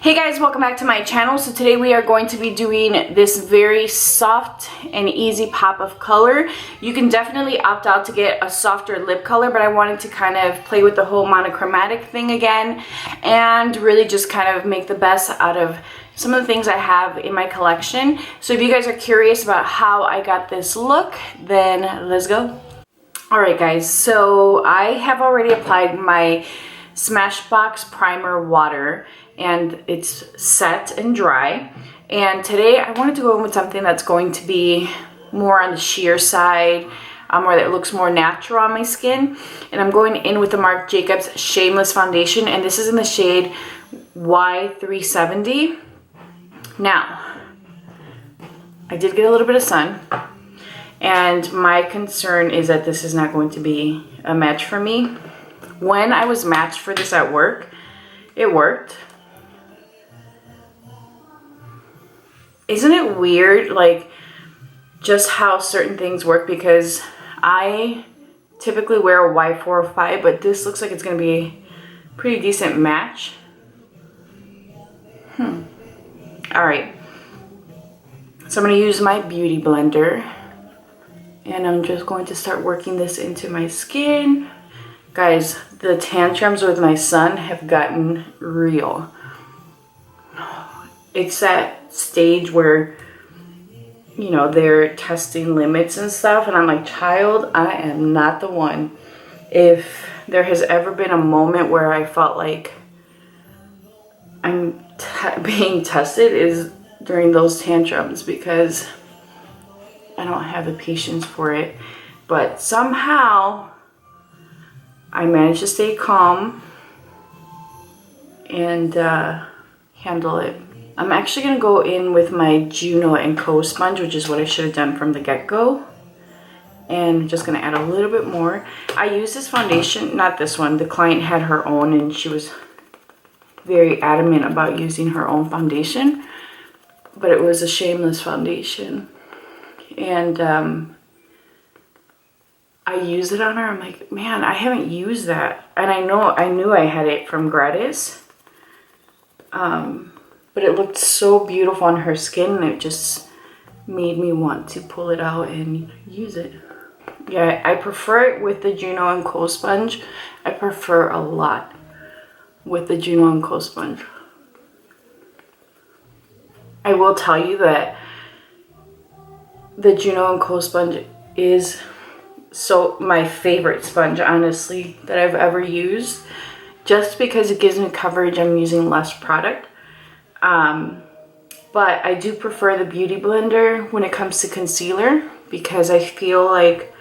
Hey guys, welcome back to my channel. So today we are going to be doing this very soft and easy pop of color. You can definitely opt out to get a softer lip color, but I wanted to kind of play with the whole monochromatic thing again and really just kind of make the best out of some of the things I have in my collection. So if you guys are curious about how I got this look, then let's go. Alright guys, so I have already applied my Smashbox primer water and it's set and dry, and today I wanted to go in with something that's going to be more on the sheer side, or that looks more natural on my skin. And I'm going in with the Marc Jacobs Shameless Foundation, and this is in the shade Y370. Now, I did get a little bit of sun, and my concern is that this is not going to be a match for me. When I was matched for this at work, it worked. Isn't it weird, like, just how certain things work? Because I typically wear a Y405, but this looks like it's going to be a pretty decent match. Alright. So I'm going to use my beauty blender, and I'm just going to start working this into my skin. Guys, the tantrums with my son have gotten real. It's that stage where, you know, they're testing limits and stuff, and I'm like, child, I am not the one. If there has ever been a moment where I felt like I'm being tested, is during those tantrums, because I don't have the patience for it. But somehow I managed to stay calm and handle it. I'm actually going to go in with my Juno & Co sponge, which is what I should have done from the get-go. And I'm just going to add a little bit more. I use this foundation, not this one. The client had her own, and she was very adamant about using her own foundation. But it was a Shameless foundation. And I used it on her. I'm like, man, I haven't used that. And I knew I had it from Gratis. But it looked so beautiful on her skin, and it just made me want to pull it out and use it. Yeah, I prefer it with the Juno & Co sponge. I prefer a lot with the Juno & Co sponge. I will tell you that the Juno & Co sponge is my favorite sponge, honestly, that I've ever used. Just because it gives me coverage, I'm using less product. But I do prefer the Beauty Blender when it comes to concealer, because I feel like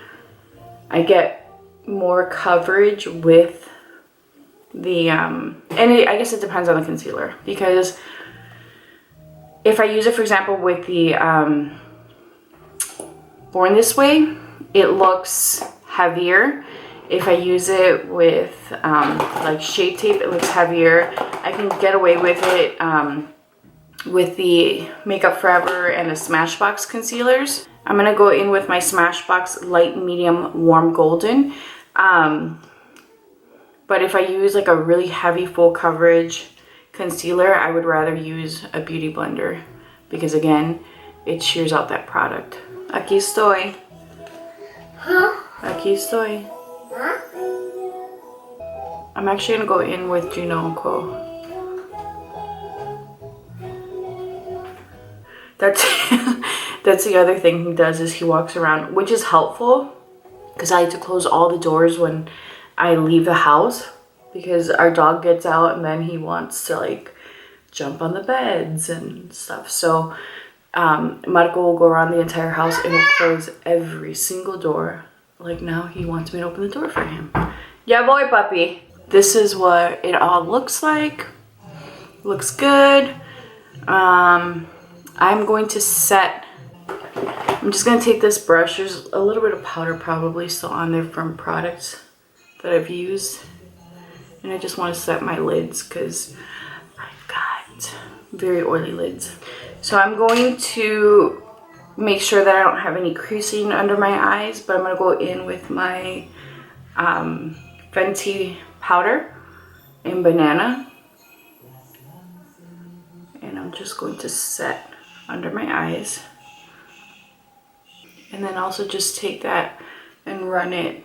I get more coverage with the, I guess it depends on the concealer, because if I use it, for example, with the Born This Way, it looks heavier. If I use it with like Shape Tape, it looks heavier. I can get away with it with the Makeup Forever and the Smashbox concealers. I'm going to go in with my Smashbox Light Medium Warm Golden. But if I use like a really heavy full coverage concealer, I would rather use a Beauty Blender, because again, it shears out that product. Aquí estoy. Huh? Aquí estoy. Huh? I'm actually going to go in with Juno & Co. That's the other thing he does, is he walks around, which is helpful, because I have to close all the doors when I leave the house, because our dog gets out and then he wants to like jump on the beds and stuff. So Marco will go around the entire house and will close every single door. Like now he wants me to open the door for him. Yeah, boy, puppy. This is what it all looks like. Looks good. I'm going to set, I'm just going to take this brush. There's a little bit of powder probably still on there from products that I've used. And I just want to set my lids, because I've got very oily lids. So I'm going to make sure that I don't have any creasing under my eyes, but I'm going to go in with my Fenty powder in Banana. I'm just going to set under my eyes. And then also just take that and run it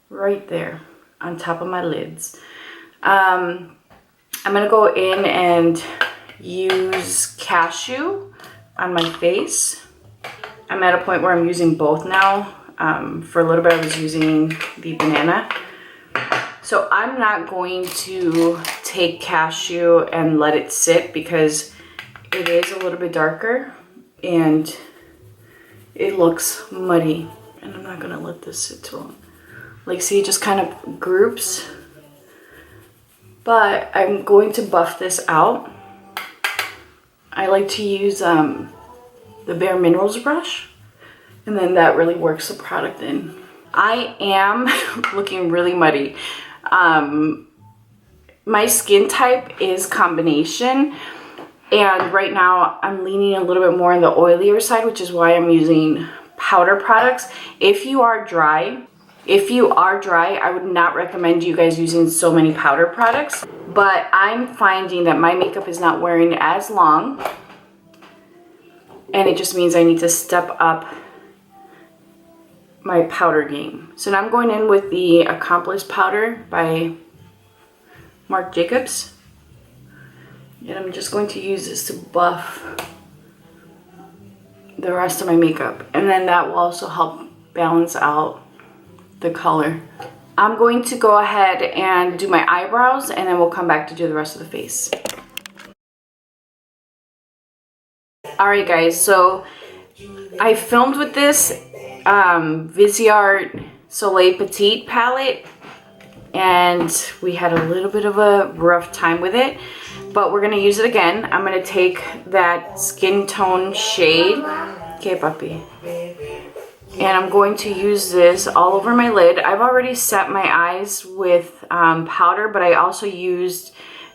right there on top of my lids. I'm gonna go in and use cashew on my face. I'm at a point where I'm using both now. For a little bit I was using the banana. So I'm not going to take cashew and let it sit because it is a little bit darker and it looks muddy. And I'm not gonna let this sit too long. Like, see, it just kind of groups. But I'm going to buff this out. I like to use the Bare Minerals brush. And then that really works the product in. I am looking really muddy. My skin type is combination. And right now I'm leaning a little bit more on the oilier side, which is why I'm using powder products. If you are dry, I would not recommend you guys using so many powder products. But I'm finding that my makeup is not wearing as long. And it just means I need to step up my powder game. So now I'm going in with the Accomplice powder by Marc Jacobs. And I'm just going to use this to buff the rest of my makeup. And then that will also help balance out the color. I'm going to go ahead and do my eyebrows and then we'll come back to do the rest of the face. Alright guys, so I filmed with this viseart Soleil Petite palette and we had a little bit of a rough time with it, but we're going to use it again. I'm going to take that skin tone shade, okay puppy, and I'm going to use this all over my lid. I've already set my eyes with powder, but I also used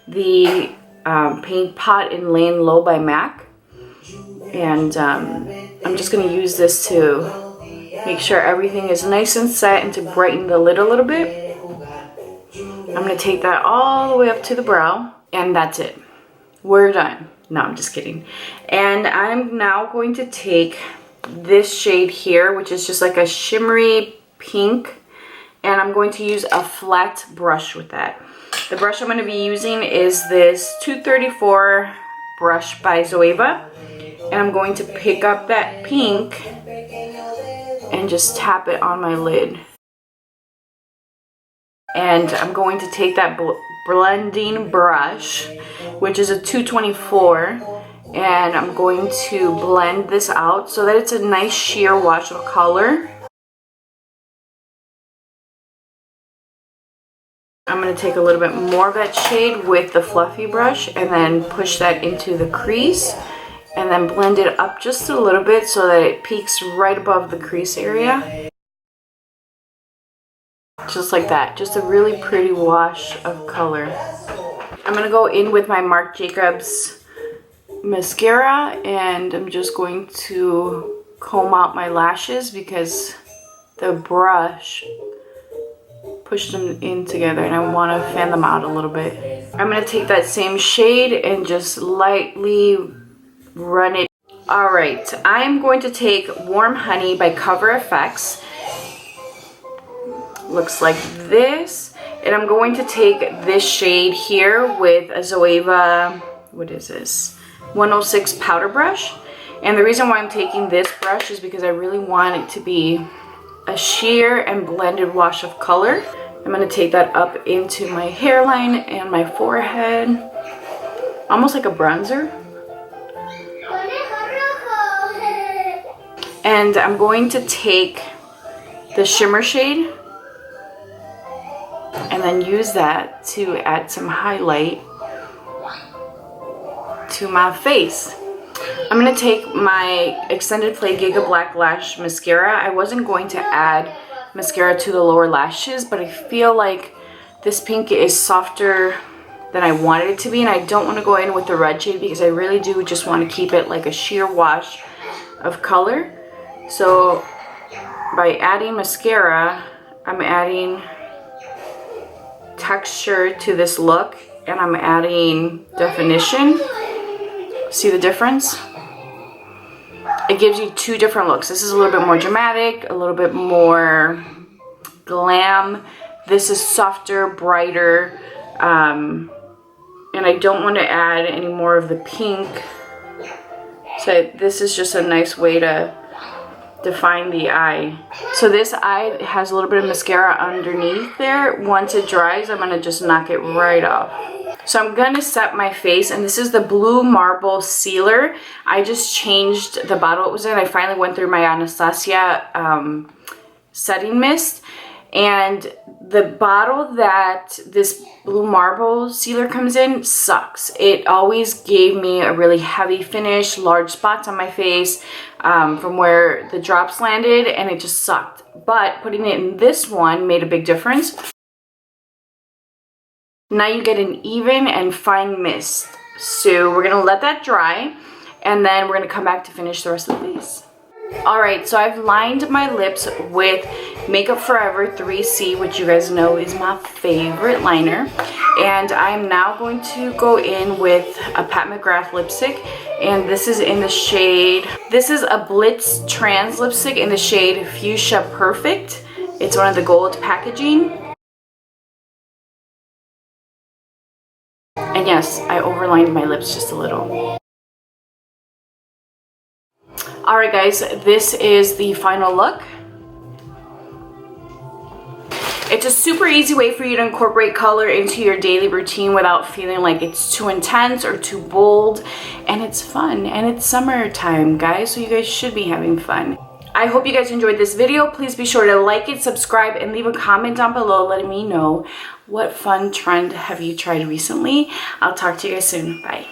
the Paint Pot in Laying Low by MAC. And I'm just going to use this to make sure everything is nice and set and to brighten the lid a little bit. I'm going to take that all the way up to the brow and that's it. We're done. No, I'm just kidding. And I'm now going to take this shade here, which is just like a shimmery pink, and I'm going to use a flat brush with that. The brush I'm going to be using is this 234 brush by Zoeva. And I'm going to pick up that pink and just tap it on my lid. And I'm going to take that blending brush, which is a 224, and I'm going to blend this out so that it's a nice sheer wash of color. I'm going to take a little bit more of that shade with the fluffy brush and then push that into the crease. And then blend it up just a little bit so that it peaks right above the crease area. Just like that. Just a really pretty wash of color. I'm going to go in with my Marc Jacobs mascara and I'm just going to comb out my lashes because the brush pushed them in together and I want to fan them out a little bit. I'm going to take that same shade and just lightly run it. Alright, I'm going to take Warm Honey by Cover FX. Looks like this. And I'm going to take this shade here with a Zoeva, what is this? 106 powder brush. And the reason why I'm taking this brush is because I really want it to be a sheer and blended wash of color. I'm going to take that up into my hairline and my forehead. Almost like a bronzer. And I'm going to take the shimmer shade and then use that to add some highlight to my face. I'm going to take my Extended Play Giga Black Lash Mascara. I wasn't going to add mascara to the lower lashes, but I feel like this pink is softer than I wanted it to be, and I don't want to go in with the red shade because I really do just want to keep it like a sheer wash of color. So by adding mascara, I'm adding texture to this look and I'm adding definition. See the difference? It gives you two different looks. This is a little bit more dramatic, a little bit more glam. This is softer, brighter, and I don't want to add any more of the pink. So this is just a nice way to define the eye. So this eye has a little bit of mascara underneath there. Once it dries, I'm gonna just knock it right off. So I'm gonna set my face, and this is the Blue Marble Sealer. I just changed the bottle it was in. I finally went through my Anastasia setting mist, and the bottle that this Blue Marble Sealer comes in sucks. It always gave me a really heavy finish, large spots on my face from where the drops landed, and it just sucked. But putting it in this one made a big difference. Now you get an even and fine mist. So we're gonna let that dry, and then we're gonna come back to finish the rest of the face. Alright, so I've lined my lips with Makeup Forever 3C, which you guys know is my favorite liner. And I'm now going to go in with a Pat McGrath lipstick. And this is in the shade, this is a Blitz Trans lipstick in the shade Fuchsia Perfect. It's one of the gold packaging. And yes, I overlined my lips just a little. Alright guys, this is the final look. It's a super easy way for you to incorporate color into your daily routine without feeling like it's too intense or too bold. And it's fun, and it's summertime, guys, so you guys should be having fun. I hope you guys enjoyed this video. Please be sure to like it, subscribe, and leave a comment down below letting me know what fun trend have you tried recently. I'll talk to you guys soon. Bye.